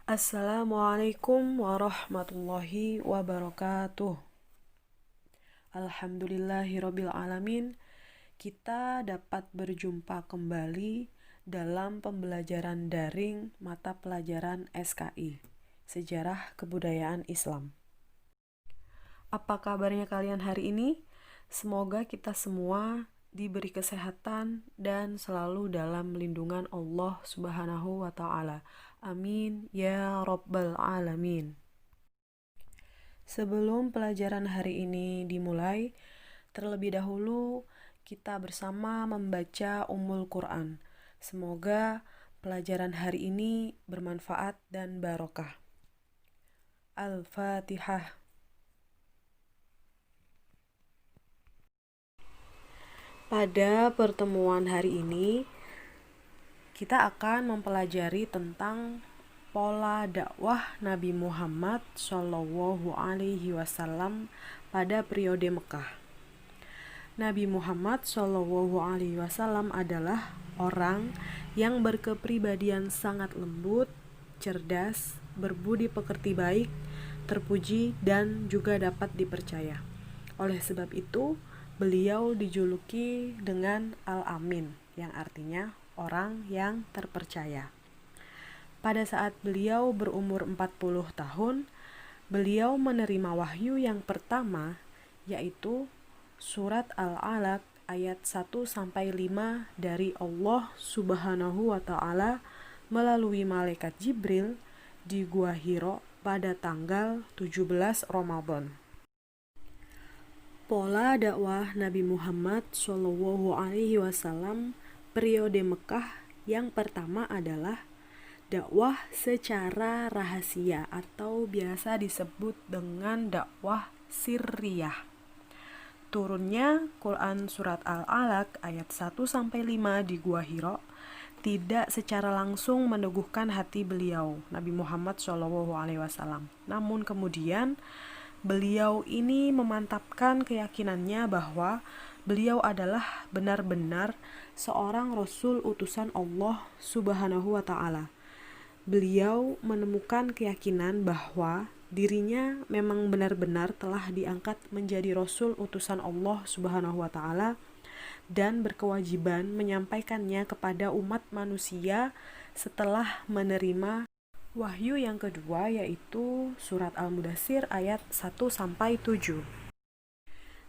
Assalamualaikum warahmatullahi wabarakatuh. Alhamdulillahirabbil alamin. Kita dapat berjumpa kembali dalam pembelajaran daring mata pelajaran SKI, Sejarah Kebudayaan Islam. Apa kabarnya kalian hari ini? Semoga kita semua diberi kesehatan dan selalu dalam lindungan Allah Subhanahu wa Ta'ala. Amin ya Rabbal Alamin. Sebelum pelajaran hari ini dimulai, terlebih dahulu kita bersama membaca Ummul Quran. Semoga pelajaran hari ini bermanfaat dan barokah. Al-Fatihah. Pada pertemuan hari ini, kita akan mempelajari tentang pola dakwah Nabi Muhammad SAW pada periode Mekah. Nabi Muhammad SAW adalah orang yang berkepribadian sangat lembut, cerdas, berbudi pekerti baik, terpuji, dan juga dapat dipercaya. Oleh sebab itu, beliau dijuluki dengan Al-Amin, yang artinya orang yang terpercaya. Pada saat beliau berumur 40 tahun, beliau menerima wahyu yang pertama, yaitu surat Al-Alaq ayat 1-5 dari Allah Subhanahu wa Ta'ala melalui malaikat Jibril di Gua Hiro pada tanggal 17 Ramadan. Pola dakwah Nabi Muhammad SAW periode Mekah yang pertama adalah dakwah secara rahasia atau biasa disebut dengan dakwah sirriyah. Turunnya Quran surat Al-Alaq ayat 1-5 di Gua Hiro tidak secara langsung meneguhkan hati beliau, Nabi Muhammad SAW. Namun kemudian beliau ini memantapkan keyakinannya bahwa beliau adalah benar-benar seorang Rasul utusan Allah Subhanahu wa Ta'ala. Beliau menemukan keyakinan bahwa dirinya memang benar-benar telah diangkat menjadi Rasul utusan Allah Subhanahu wa Ta'ala dan berkewajiban menyampaikannya kepada umat manusia setelah menerima wahyu yang kedua, yaitu surat Al-Mudaththir ayat 1-7.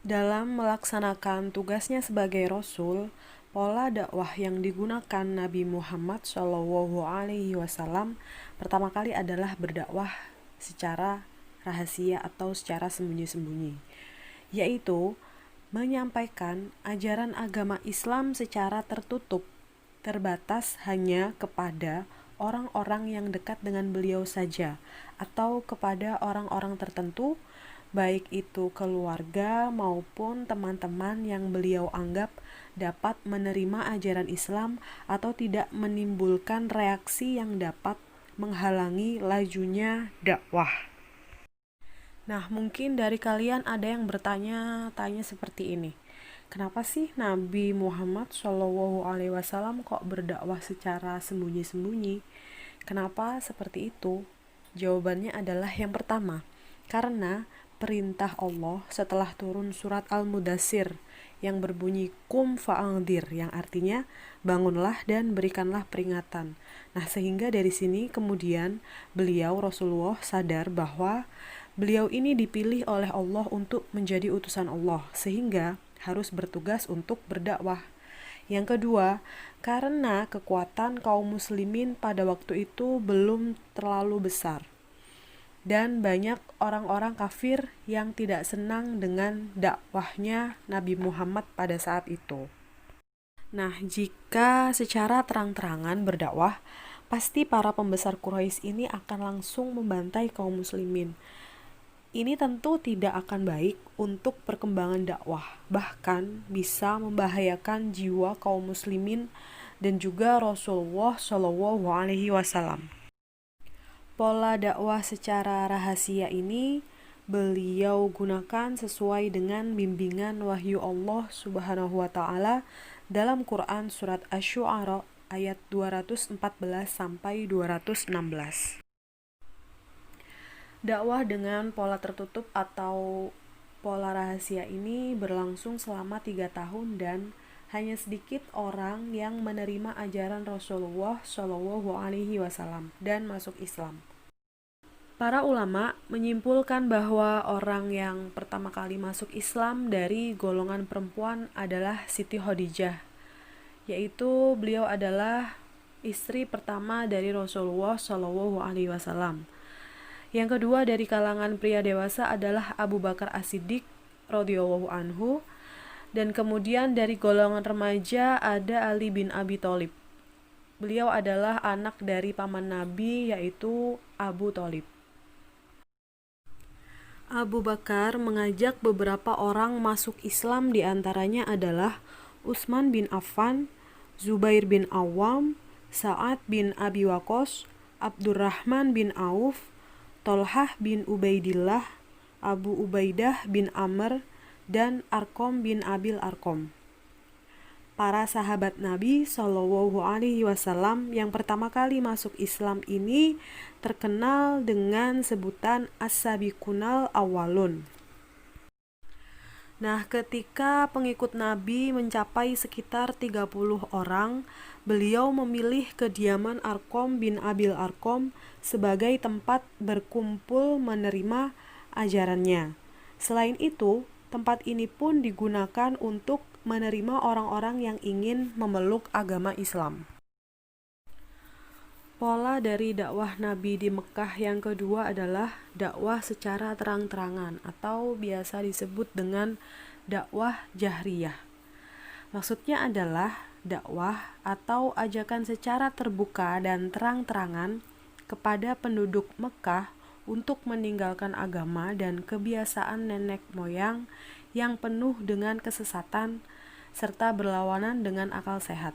Dalam melaksanakan tugasnya sebagai Rasul, pola dakwah yang digunakan Nabi Muhammad SAW pertama kali adalah berdakwah secara rahasia atau secara sembunyi-sembunyi, yaitu menyampaikan ajaran agama Islam secara tertutup, terbatas hanya kepada orang-orang yang dekat dengan beliau saja atau kepada orang-orang tertentu, baik itu keluarga maupun teman-teman yang beliau anggap dapat menerima ajaran Islam atau tidak menimbulkan reaksi yang dapat menghalangi lajunya dakwah. Nah, mungkin dari kalian ada yang bertanya-tanya seperti ini. Kenapa sih Nabi Muhammad SAW kok berdakwah secara sembunyi-sembunyi? Kenapa seperti itu? Jawabannya adalah yang pertama, karena perintah Allah setelah turun surat Al-Mudaththir yang berbunyi Qum fa'anzir, yang artinya bangunlah dan berikanlah peringatan. Nah, sehingga dari sini kemudian Rasulullah sadar bahwa beliau ini dipilih oleh Allah untuk menjadi utusan Allah, sehingga harus bertugas untuk berdakwah. Yang kedua, karena kekuatan kaum muslimin pada waktu itu belum terlalu besar dan banyak orang-orang kafir yang tidak senang dengan dakwahnya Nabi Muhammad pada saat itu. Nah, jika secara terang-terangan berdakwah, pasti para pembesar Quraisy ini akan langsung membantai kaum muslimin. Ini tentu tidak akan baik untuk perkembangan dakwah, bahkan bisa membahayakan jiwa kaum muslimin dan juga Rasulullah SAW. Pola dakwah secara rahasia ini beliau gunakan sesuai dengan bimbingan wahyu Allah Subhanahu wa Ta'ala dalam Quran surat Asy-Syu'ara ayat 214 sampai 216. Dakwah dengan pola tertutup atau pola rahasia ini berlangsung selama 3 tahun dan hanya sedikit orang yang menerima ajaran Rasulullah Shallallahu Alaihi Wasallam dan masuk Islam. Para ulama menyimpulkan bahwa orang yang pertama kali masuk Islam dari golongan perempuan adalah Siti Khadijah, yaitu beliau adalah istri pertama dari Rasulullah Shallallahu Alaihi Wasallam. Yang kedua dari kalangan pria dewasa adalah Abu Bakar As-Siddiq radhiyallahu anhu, dan kemudian dari golongan remaja ada Ali bin Abi Thalib. Beliau adalah anak dari paman Nabi, yaitu Abu Thalib. Abu Bakar mengajak beberapa orang masuk Islam, diantaranya adalah Utsman bin Affan, Zubair bin Awam, Sa'ad bin Abi Waqqas, Abdurrahman bin Auf, Tolhah bin Ubaidillah, Abu Ubaidah bin Amr, dan Arqam bin Abil Arqam. Para sahabat Nabi Shallallahu Alaihi Wasallam yang pertama kali masuk Islam ini terkenal dengan sebutan As-Sabiqunal Awwalun. Nah, ketika pengikut Nabi mencapai sekitar 30 orang, beliau memilih kediaman Arqam bin Abil Arqam sebagai tempat berkumpul menerima ajarannya. Selain itu, tempat ini pun digunakan untuk menerima orang-orang yang ingin memeluk agama Islam. Pola dari dakwah Nabi di Mekah yang kedua adalah dakwah secara terang-terangan atau biasa disebut dengan dakwah jahriyah. Maksudnya adalah dakwah atau ajakan secara terbuka dan terang-terangan kepada penduduk Mekah untuk meninggalkan agama dan kebiasaan nenek moyang yang penuh dengan kesesatan serta berlawanan dengan akal sehat,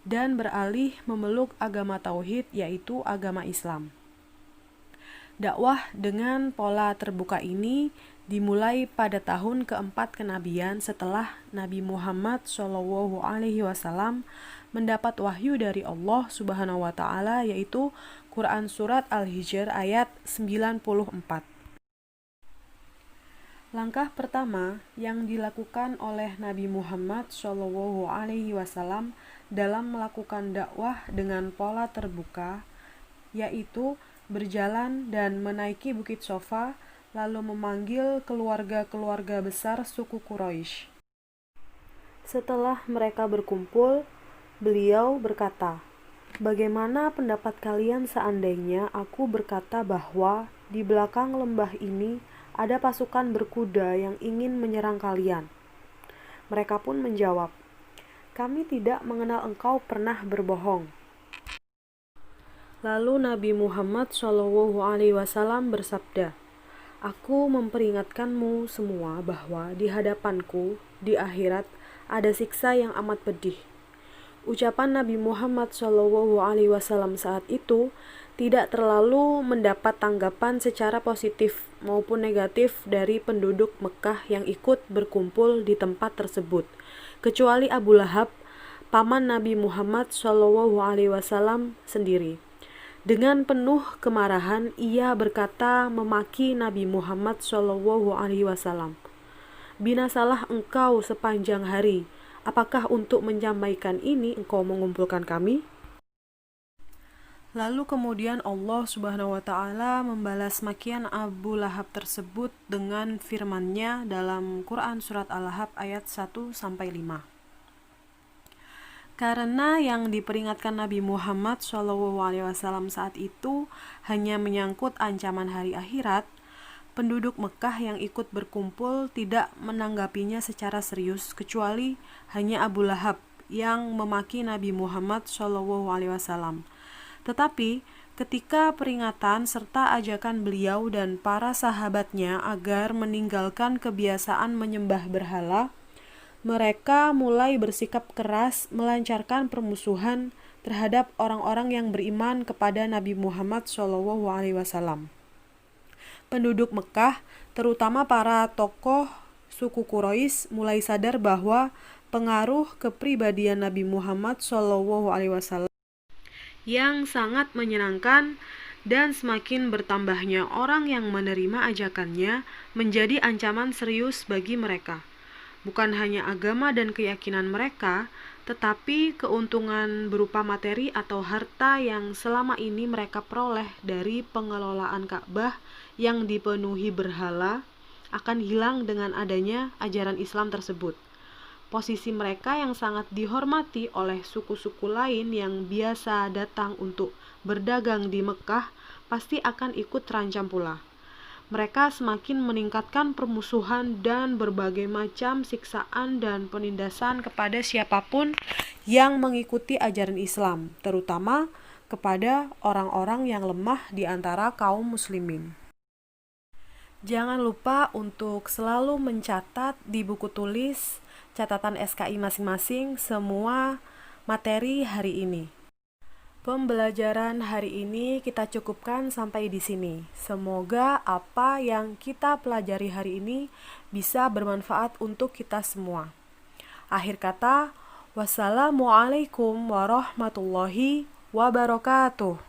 dan beralih memeluk agama tauhid, yaitu agama Islam. Dakwah dengan pola terbuka ini dimulai pada tahun keempat kenabian setelah Nabi Muhammad SAW mendapat wahyu dari Allah Subhanahu wa Ta'ala, yaitu Quran Surat Al-Hijr ayat 94. Langkah pertama yang dilakukan oleh Nabi Muhammad SAW dalam melakukan dakwah dengan pola terbuka, yaitu berjalan dan menaiki Bukit Sofa, lalu memanggil keluarga-keluarga besar suku Quraisy. Setelah mereka berkumpul, beliau berkata, "Bagaimana pendapat kalian seandainya aku berkata bahwa di belakang lembah ini ada pasukan berkuda yang ingin menyerang kalian?" Mereka pun menjawab, "Kami tidak mengenal engkau pernah berbohong." Lalu Nabi Muhammad SAW bersabda, "Aku memperingatkanmu semua bahwa di hadapanku di akhirat ada siksa yang amat pedih." Ucapan Nabi Muhammad SAW saat itu tidak terlalu mendapat tanggapan secara positif maupun negatif dari penduduk Mekah yang ikut berkumpul di tempat tersebut, kecuali Abu Lahab, paman Nabi Muhammad SAW sendiri. Dengan penuh kemarahan, ia berkata memaki Nabi Muhammad SAW, "Binasalah engkau sepanjang hari. Apakah untuk menyampaikan ini engkau mengumpulkan kami?" Lalu kemudian Allah Subhanahu wa Ta'ala membalas makian Abu Lahab tersebut dengan firman-Nya dalam Quran Surat Al-Lahab ayat 1-5. Karena yang diperingatkan Nabi Muhammad SAW saat itu hanya menyangkut ancaman hari akhirat, penduduk Mekah yang ikut berkumpul tidak menanggapinya secara serius, kecuali hanya Abu Lahab yang memaki Nabi Muhammad SAW. Tetapi ketika peringatan serta ajakan beliau dan para sahabatnya agar meninggalkan kebiasaan menyembah berhala, mereka mulai bersikap keras melancarkan permusuhan terhadap orang-orang yang beriman kepada Nabi Muhammad SAW. Penduduk Mekah, terutama para tokoh suku Quraisy, mulai sadar bahwa pengaruh kepribadian Nabi Muhammad SAW yang sangat menyenangkan, dan semakin bertambahnya orang yang menerima ajakannya menjadi ancaman serius bagi mereka. Bukan hanya agama dan keyakinan mereka, tetapi keuntungan berupa materi atau harta yang selama ini mereka peroleh dari pengelolaan Ka'bah yang dipenuhi berhala akan hilang dengan adanya ajaran Islam tersebut. Posisi mereka yang sangat dihormati oleh suku-suku lain yang biasa datang untuk berdagang di Mekah pasti akan ikut terancam pula. Mereka semakin meningkatkan permusuhan dan berbagai macam siksaan dan penindasan kepada siapapun yang mengikuti ajaran Islam, terutama kepada orang-orang yang lemah di antara kaum muslimin. Jangan lupa untuk selalu mencatat di buku tulis catatan SKI masing-masing semua materi hari ini. Pembelajaran hari ini kita cukupkan sampai di sini. Semoga apa yang kita pelajari hari ini bisa bermanfaat untuk kita semua. Akhir kata, wassalamualaikum warahmatullahi wabarakatuh.